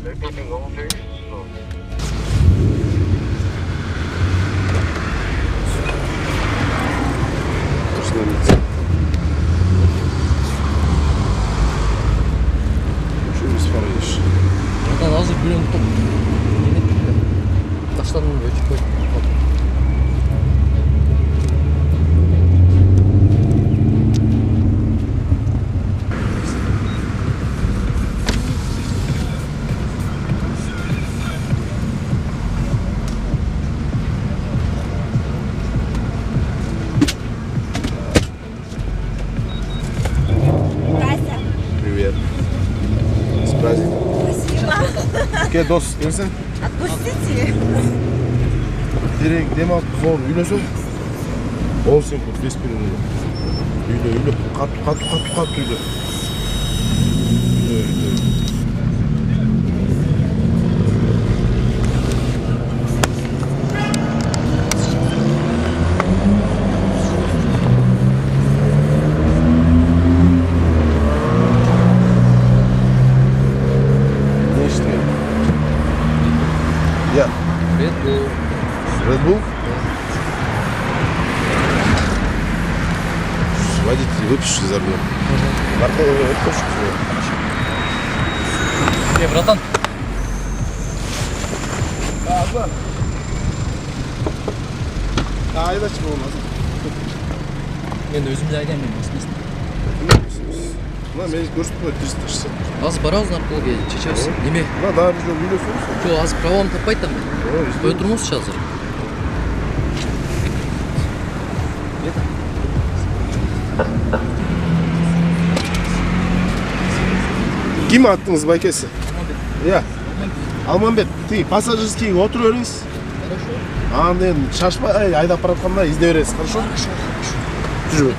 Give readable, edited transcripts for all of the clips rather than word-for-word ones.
Repeating all days. Buradan hazır bir ön top. Yine taşlarını ölçüp koydum. Привет. С праздником. Ке дос, келсең? Отпустите. Терек демалып біз оны үйлесек. 10 секунд, 5 минут. Үйле. Қатты үйле. Ne işte? Ya, Red Bull. Red Bull? Водитель, выпиши за рулем. Наркотик. Братан. Aydaşım olmaz. Мен өзім де айдаймын басынасың. Мына мен көрсетіп қой 360. Азыр барабыз наркология чечебиз. Неме? Мына дагы бир жолу үйлесеміз. Жо, азыр правоны таппай атам мен. Кое турмузчу азыр. Ким аттыңыз байкесі? Иә. Алманбет, ты пассажирскийге отура бериңиз. Анда енді шашпай айдап баратканда издей бересиз, хорошо? Жүрбөйт.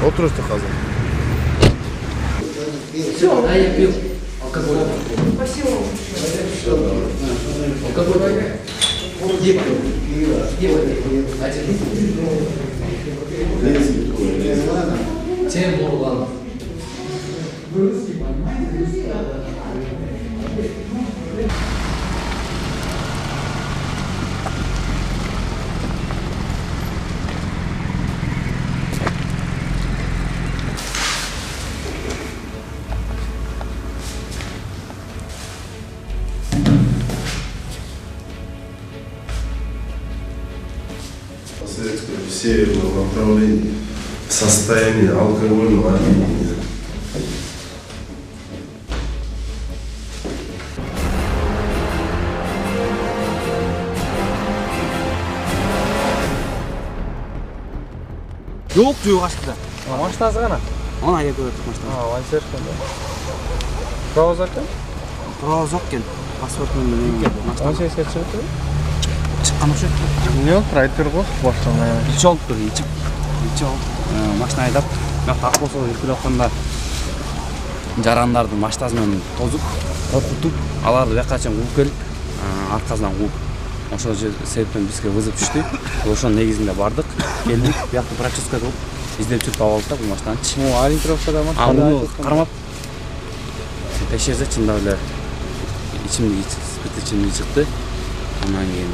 Отурасыздар қазір. А я пил алкоголь. Алкоголь. Где пил? Тем Мурланов. В северном направлении состояние алкогольного опьянения. Yok diyor aslında. Машинасы қана? Onu ayda koyduk maçta. Вальсер қандай? Права закон? Prova yok gel. Pasportun ne? Maçta 18-ге шығыпты? çıkan o şey. Не ол айтып ғой баштан. İlçe oldu böyle ilçe. İlçe oldu. Maçta aydap. Ben tak olsa ülkede okanda жарандарды маштасымен тозуп, окутуп, аларды бияка чейин кууп келип, аркасынан кууп. Ошол себептен бизге вызов түштү. Ошонун негизинде бардык, келдик, биякта практическа кылып, издеп жүрүп алып алдык бул маштанчы. Ориентировкада ма? Аны кармап текшерсе чындап эле ичимдик спирт ичимдик чыкты. Анан кийин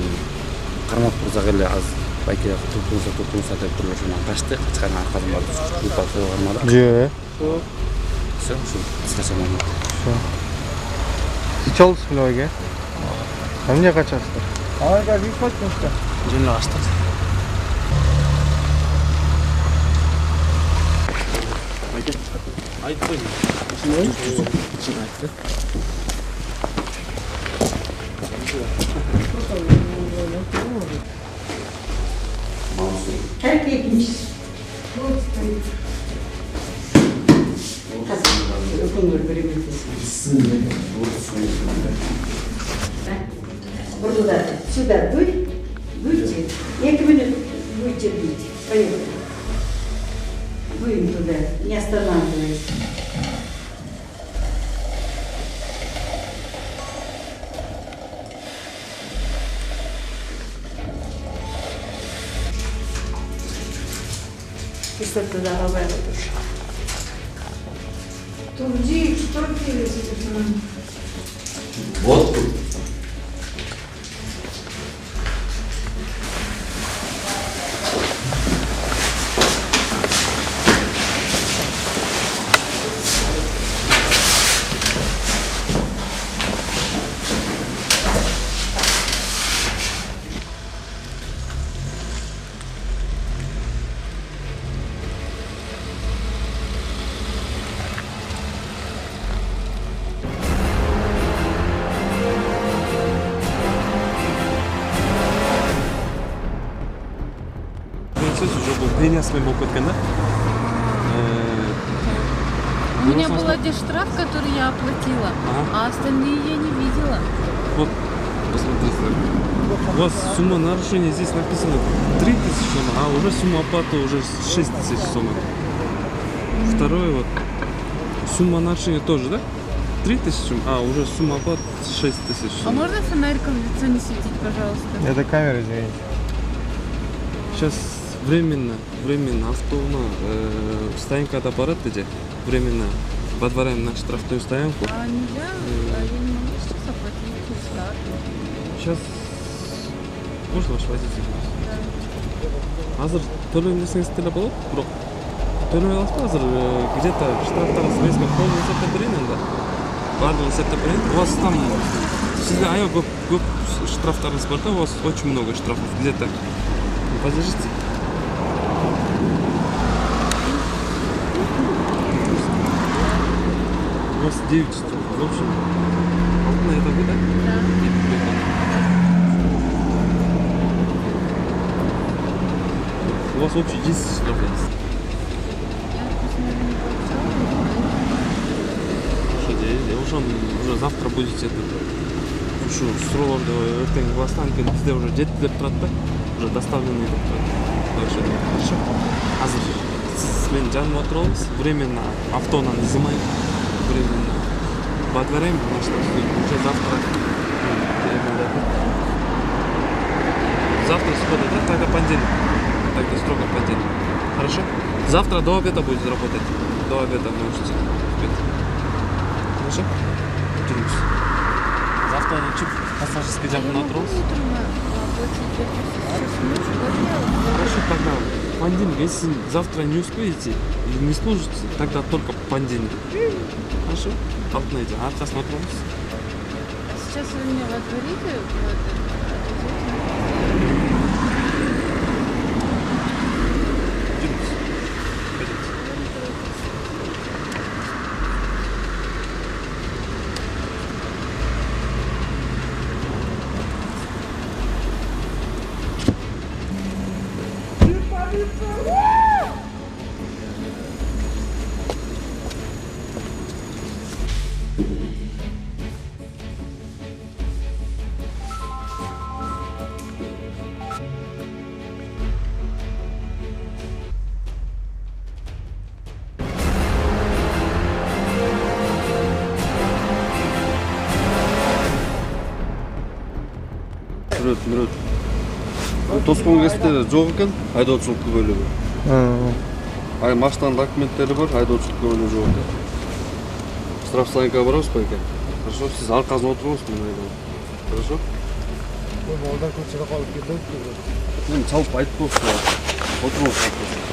кармап турсак эле аз байке туртуңса деп туруп ошондон качты. Качкан аркадан барып кууп алып кармадык. Жөө. Все, кыскача маалымат. İçe olsun bile oyge. Emniyet kaçarsın? Ama gel büyük maç mı? Жөнүнө ачтык. Айтпайм. Айтты. Burada, сюда дуй, дуйте. 2 минут будете бить. Поехали. Дуем туда, не останавливаясь. И что туда добавила душа? Турди, что ты Вот тут. Сіз уже бұл пенясымен болып кеткен, да? У меня был один штраф, который я оплатила, а остальные я не видела. Вот, посмотрите. У вас сумма нарушения здесь написано 3000 сом, а уже сумма оплаты уже 6000 сом. Второе вот, сумма нарушения тоже, да? 3000 сом, а уже сумма оплаты 6000 А сом. можно фонариком в лицо не светить, пожалуйста? Это камера, извините. Сейчас временно автобусна стоянкада барат деди. Временно водворяем на штрафную стоянку. А нельзя, я не могу сейчас оплатить штраф. Сейчас можно ваш водитель? Азыр төлем десеңиз деле болот, бирок төлөй аласызбы азыр где-то штрафтарды срезка пол эсептеп берейин энди. Баардыгын эсептеп берейин. У вас там сизде аябай көп штрафтарыңыз бар да, у вас очень много штрафов. Где-то поддержите. У вас 9 штрафов. В общем, на это вы, да? У вас общий 10 штрафов. Уже завтра будете ушу суроолорду эртең класстан келип бизде уже жетти деп турат да, уже доставленный деп турат. Хорошо. Азыр сиз менин жаныма отуруп алыңыз, временно автоунан изымайын, временно водворяем, уже завтра суббота, да? Тогда понедельник. Тогда строго понедельник. Хорошо? Завтра до обеда будете работать. До обеда можете успеть. Хорошо? Жүріңіз. Завтра чуть пассажирский жагына отырыңыз. Хорошо, тогда понедельник. Если завтра не успеете или не служите, тогда только понедельник. Хорошо? Алтынайды. Арқасына отырыңыз. Сейчас вы меня водворите в это. Мүрөт. Тоскон кесиптери жок экен, айдоочулук бөлүгү. Ай машинанын документтери бар, айдоочулук бөлүгү жок экен. Штраф стоянкага барабыз ба экен? Хорошо, сиз аркасына отуруңуз мен айдайм. Хорошо? Балдар көчөгө калып кетет. Мен чалып айтып коюштум. Отуруңуз аркасына.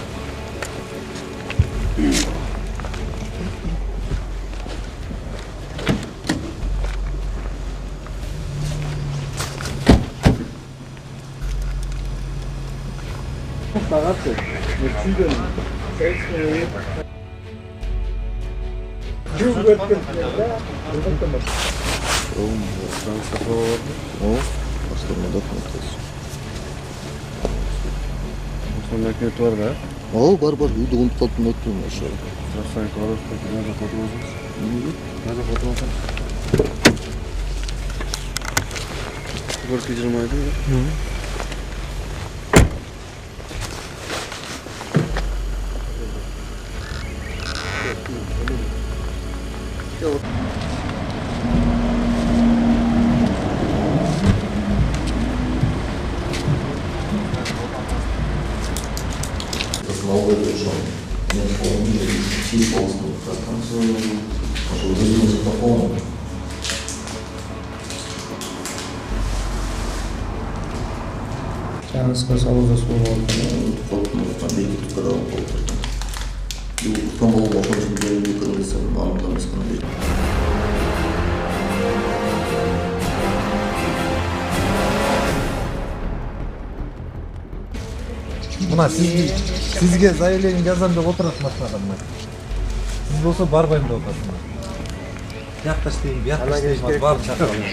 Документ бар да? Бар, үйдө унутуп калыптын өттүм ошо. Штраф стоянка бар, фото өзүңүз. Мына фото алсам. Көркө жылмайды. Янысқа салуға соғылған қолтымызға бейді тұқырауын қолтырды. Бұл болуға қоншын берілі кіргізі маңындамыз қана бейді. Мына сізге заявление жазам деп отырасыз машинаға мына. Сіз болса барбаймын деп отырасыз. Бияқта істеймін, бияқта істеймін, барып шақыралым.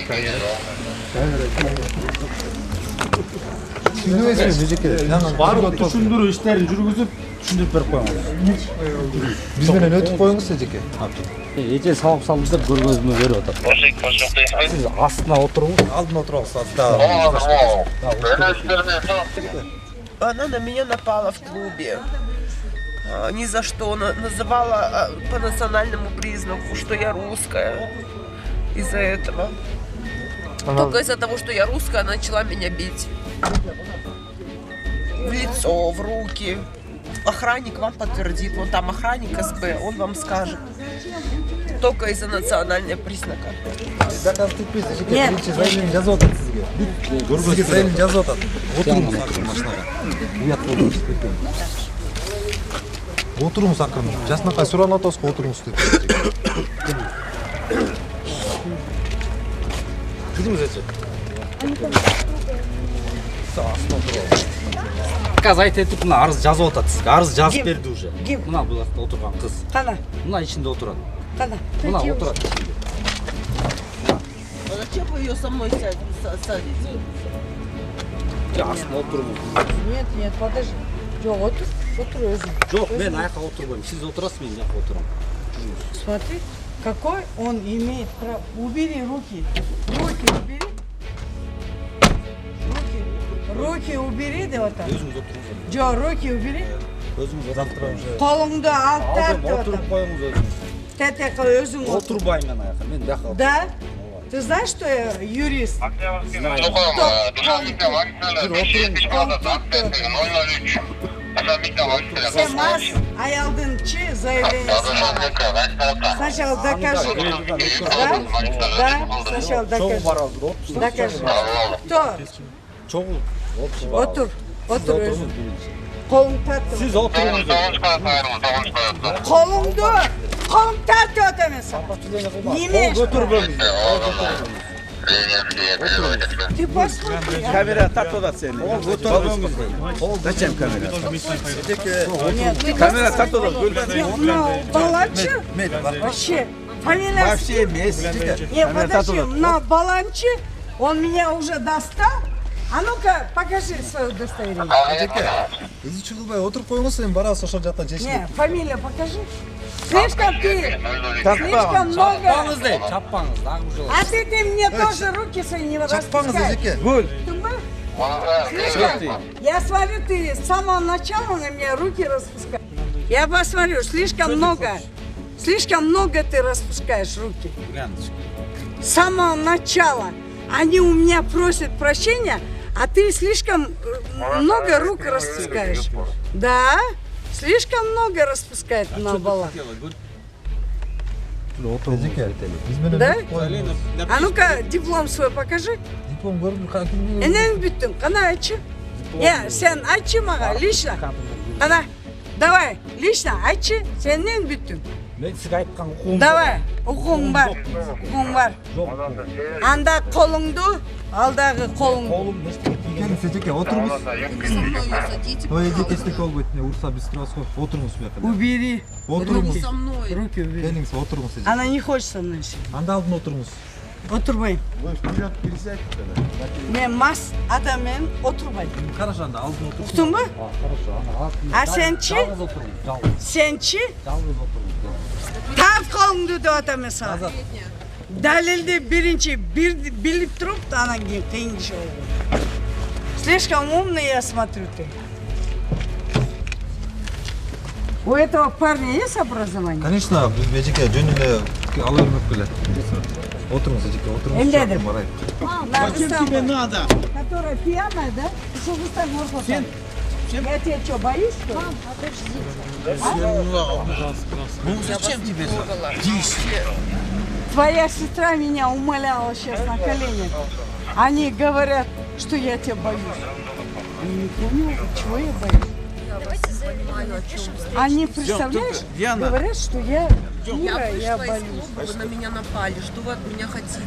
Түсіндіңіз бе, жеке? Барып түшіндіру іштерін жүргізіп, түшіндіріп беріп қойыңыз. Бізбенен өтіп қойыңыз жеке. Ечен сабақ салымыздар көргөзмө беріп отыр. Сіз астына отырыңыз, алдына отырыңыз. Она на меня напала в клубе. Ни за что. Она называла по национальному признаку, что я русская. Из-за этого. Только из-за того, что я русская, она начала меня бить. В лицо, в руки. Охранник вам подтвердит. Вон там охранник СБ, он вам скажет. Только из-за национального признака. Доказывать етпейсіз, жеке. Бірінші заявление жазып отыр сізге. Сізге заявление жазып отыр. Отырыңыз ақырын машинаға. Ұят болдыңыз кеткен. Отырыңыз ақырын. Жасынақай сұрағын атасыз, отырыңыз деп. Жүріңіз әже. Қазір айтып, мына арыз жазып отыр сізге. Арыз жазып берді уже. Мына бұл жақта отырған қыз. Қана? Мына ішінде отырады. Қана? Мына отырады ішінде. Зачем вы ее со мной садите? Астына отырмыз. Нет, подожди. Жоқ, отыр өзің. Жоқ, мен аяққа отырмаймын. Сіз отырасыз, мен аяққа отырамын. Смотри, какой он имеет право. Убери руки. Руки убери. Руки убери, да вот так. Өзіңіз отырыңыз. Жоқ, руки убери. Өзіңіз отырыңыз. Қолыңды алып тарт. Отырып қойыңыз өзіңіз. Тәтеқі өзің отыр. Отырбаймын мен аяққа, мен аяққа. Да? Ты знаешь, что я юрист? Семас, аялдынчы заявление. Сначала докажи. Да? Сначала докажи. Докажи. Кто? Отыр. Отыр өзің. Қолың тартып. Сіз отырыңыз. Қолың тартып отамыз. Неме? Ты послушай. Камера тартып отады сені. Зачем камера? Камера тартып отады. Мынау баланчы? Вообще. Фамилия... Вообще вместе. Нет, подожди, мынау баланчы, он меня уже достал. А ну-ка, покажи свое удостоверение. Езі чығылбай, отырып қойыңыз, сен барасыз ошол жақта жешіліп. Не, фамилия покажи. Слишком ты, слишком много. Чаппаңыз, А ты мне тоже руки свои не Чаппаңыз, распускай. жеке. Слишком, я смотрю, ты с самого начала на меня руки распускаешь. Я посмотрю, слишком много ты распускаешь руки. С самого начала. Они у меня просят прощения, а ты слишком много рук распускаешь. Да, слишком много распускает на бала. Да? А ну-ка, диплом свой покажи. Диплом көрдім, қаким. Энен бүттің, қана айтшы. Сен айтшы маға, лично. Қана, давай, лично айтшы, сен нен бүттің. Мен сізге айтқан ұқуым бар. Давай, ұқуың бар. Анда қолыңды, алдағы қолың. Келіңіз, жеке, отырыңыз. Ой, жеке істік ол бөтіне, ұрса біз тұрасыз ғой. Отырыңыз бияқта. Убери. Отырыңыз. Руки убери. Келіңіз, отырыңыз. Она не хочет со мной еще. Анда алдын отырыңыз. Отырбай. Мен мас адаммен отырбай. Қарашы, анда алдын отырыңыз. Ұқтың ба? Хорошо. А сенчи? Жалғыз отырыңыз. Сенчи? Жалғыз отырыңыз. Тарт қолыңды деп атам мен саған. Дәлелді бірінші біліп тұрып, анан кейін қиын жол. Слишком умный, я смотрю, ты. У этого парня есть образование? Конечно, біз жеке жөнінде ала бермек келеді. Отырыңыз, жеке, отырыңыз. Эмдедір? Зачем тебе надо? Которая пьяная, да? Ты что вы так можете? Я тебя что, боюсь, что ли? Ну зачем тебе это? Твоя сестра меня умоляла сейчас на коленях. Они говорят, что я тебя боюсь. Я не поняла, чего я боюсь. Они, представляешь, говорят, что я дура, я боюсь. Вы на меня напали. Что вы от меня хотите?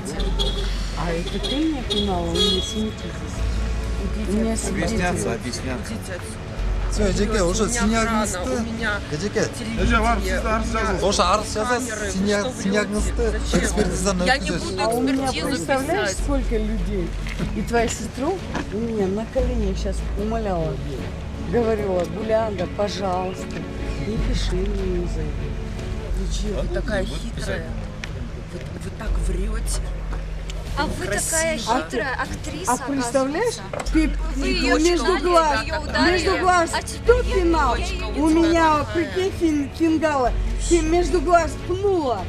А это ты меня пинала? У меня свидетель здесь. У меня свидетель. Объясняться. Идите отсюда. Все, Эжеке, уже У меня синягыңызды. охрана, у меня Эжеке, телевидение, уже арыз жазасыз, камеры. Вы что врете? синягыңызды Зачем? экспертизаны Я не өткізесіз. буду А у меня, экспертизу представляешь, писать. сколько людей? И твоя сестру у меня на коленях сейчас умоляла. Говорила, Гулянда, пожалуйста, не пиши мне за это. Вы такая хитрая. Вы так врете. А вы такая хитрая актриса, А представляешь, ты Вы её между ударили, глаз, её ударили. между глаз, А кто теперь пинал? я её У меня, ударила. прикинь, фингала, ты между глаз пнула.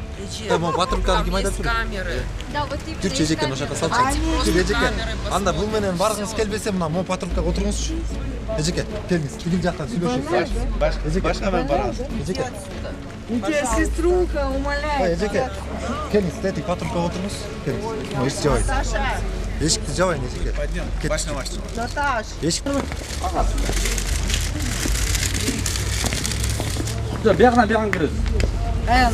Мо патрулкалар ким айтат Есть тур? камеры. Да, вот именно Жүрчү из Эжеке, камеры. ошака салчы. Они Жүр Эжеке, камеры анда бул менен баргыңыз келбесе мына мо патрулкага отуруңузчу. Эжеке, келиңиз, тигил жактан сүйлөшөбүз. Эжеке, Эжеке, У тебя сеструха умоляет. Эжеке, келиңиз, тетик патрулкага отуруңуз. Келиңиз. Эшикти жабайын. Эшикти жабайын, Эжеке. Наташ. Эшикти бияғынан кіреді. Ана.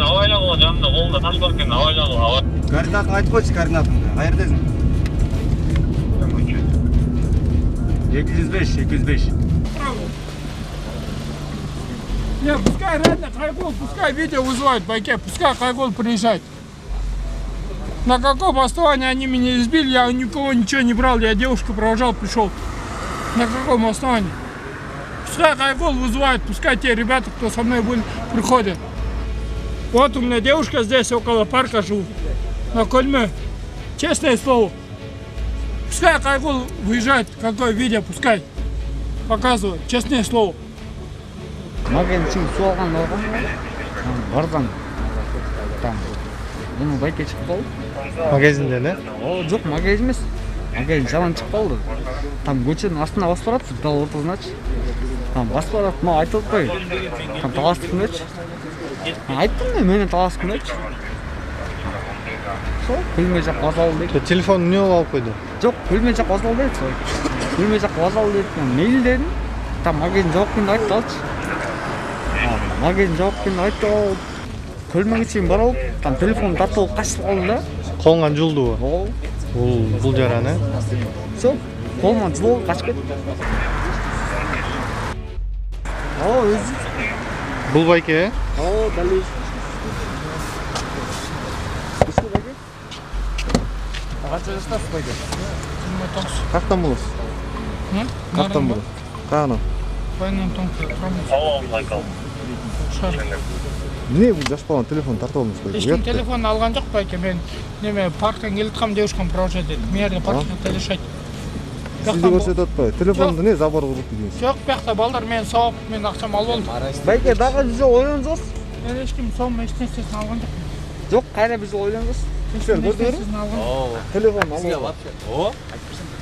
Абайлағыла жанында қолында таш бар екен, абайлағыла. Координатын айтып қойшы, координатыңды. Қайердесің? 205. Не, пускай реально Хайгол, пускай видео вызывают байке, пускай Хайгол приезжает. На каком основании они меня избили? Я у никого ничего не брал, я девушку провожал, пришел. На каком основании? Пускай Хайгол вызывает, пускай те ребята, кто со мной были, приходят. Вот у меня девушка здесь около парка живут, на Кольме. Честное слово. Пускай Хайгол выезжает, какое видео, пускай показывает, честное слово. Магазин için su alған орған бардан там бұны байке шығып қалды. Магазинде не? О, жоқ, магазин емес. Магазин жалан шығып қалды. Там көшенің астына басып барады, дал ортасына. Там басып барады, мына айтылып қой. Там таласып күнечі. Айттым менен таласып күнечі. Сол, бөлме жақ базалды дейді. Телефон не алып қойды? Жоқ, бөлме жақ базалды дейді сол. Бөлме жақ базалды дейді. Мейл дедім. Там магазин жоқ екенін айтты алшы. Магазин жауап екен айтты ал. Көлмеге шейін бар алып, там телефон тартып алып қашып қалды да. Қолыңан жұлды ғой. Бұл жараны. Сол, қолымнан жұлып қашып кетті. О, өзі. Бұл байке? О, дәл өзі. Өшкі байке? Қанша жастасыз байке? Қақтан боласыз? Қақтан боласыз? Қағынан? Байынан тоңқы. Не бұл жаш баланы телефон тартып алдыңыз қой? Ешкім телефон алған жоқ байке, мен неме парктан келіп қам девушкам провожать етеді. Мен жерде парктан телешайды. Сізді көрсетіп отпай, телефонды не забор қылып дейсіз? Жоқ, бияқта балдар мен сауап, мен ақшам алып алдым. Байке, дағы жүзі ойлан жоқсыз? Мен ешкім соғым ешнәрсесін алған жоқ. Жоқ, қайра бізді ойлан жоқсыз? Ешкім ешнәрсесін алған жоқ. Телефон алып.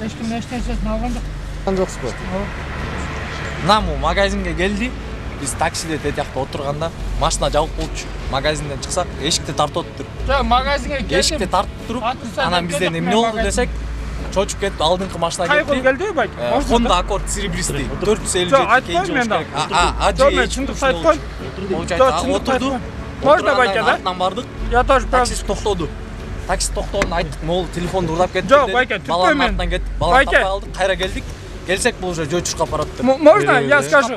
Ешкім ешнәрсесін алған жоқ. Жоқсыз ба? Наму магазинге келди. Biz takside тетияқта отырғанда машина жабық болчу. Магазинден шықсақ, эшикти тартып отур. Жоқ, магазинге келдім. Эшикти тартып туруп, анан бизден эмне болду десек, чочуп кетип алдыңкы машина кетти. Хайгол келди байке? Honda Accord серебристый 457 кейин жолуш керек. Чындықты айтып қой. Отурду. Можно байке, да? Артынан бардык. Я тоже таксист токтоду. Таксист токтоодон айттык, мол телефонду уурдап кетти. Жоқ, байке, түптө баланын мен. артынан кеттик. Баланы таппай алдык, кайра келдик. Келсек бұл уже жочушка апарат. Можно я скажу?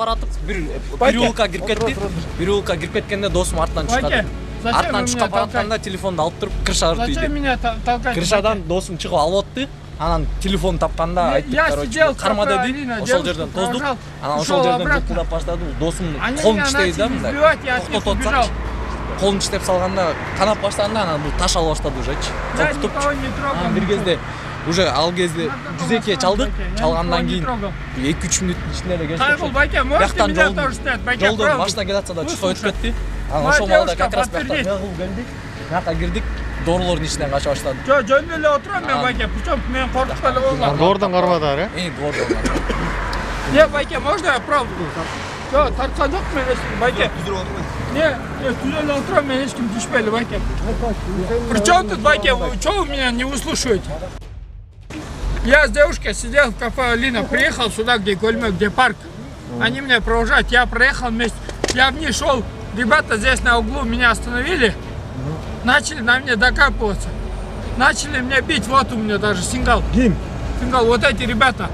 Bir улка кирип кетти. Bir улка кирип кеткенде досум артынан чыкты. Артынан чыкып апаратканда телефонду алып туруп крышага үрдү. Зачем меня толкать? Крышадан досум чыгып алып отты. Анан телефон тапканда айттык, короче, карма деди. Ошол жерден тоздук. Анан ошол жерден жыттылап баштады. Досум колун иштейди да мындай. Токтотуп атсак. Колун иштеп салганда канап баштаганда анан бул таш ала баштады ужечи. Коркутуп. Анан бир кезде уже ал кезде 102-ге чалдык. Чалгандан кийин 2-3 мүнөттүн ичинде эле келип Кайгул, байке, можете меня тоже снять, байке, жолдон правда? машина келе жатса да чыкпай өтүп кетти. Анан Моя ошол маалда девушка как раз бияка подтвердит. келди. Бияка кирдик, доорулордун ичинен кача баштадык. Жөн эле отурам мен, байке, причем мен коркуп эле болгон. Доордон кармадыңар, Доордон. Не, байке, можно я правду? Тарткан жок мен эчким, байке. Не, түзеле отурам мен эчким түшпөйлү, байке. Причем тут, байке, чего вы меня не выслушиваете? Я с девушкой сидел в кафе Алина, приехал сюда, где Гольмек, где парк. Они меня провожают, я проехал вместе, я вниз шел, ребята здесь на углу меня остановили, начали на меня докапываться, начали меня бить, вот у меня даже сингал. Сингал, вот эти ребята.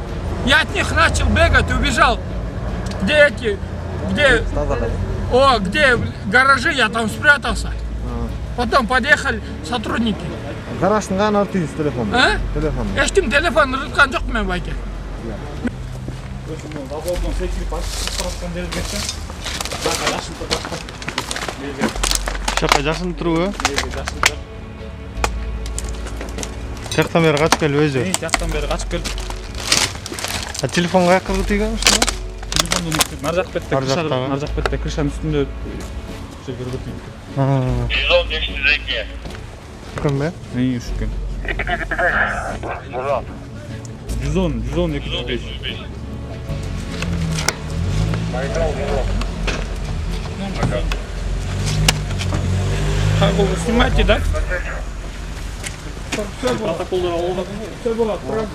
Я от них начал бегать, убежал. Где эти, где гаражи, я там спрятался. Потом подъехали сотрудники. Гараждын каана артыңыз телефон? Телефон. Эчким телефон уруткан жок мен, байке. Жака жашынып турбу? Жактан бери качып келип өзү. Жактан бери качып келип. Телефон каяка тийген ушунда? Телефондун нар жак бетте, крышанын үстүндө жерге көтүйүп. 110-202. Кім бе? Үшкен. 110-205. Кайгул, снимайте, да? Протоколдар алып. Все было, правда.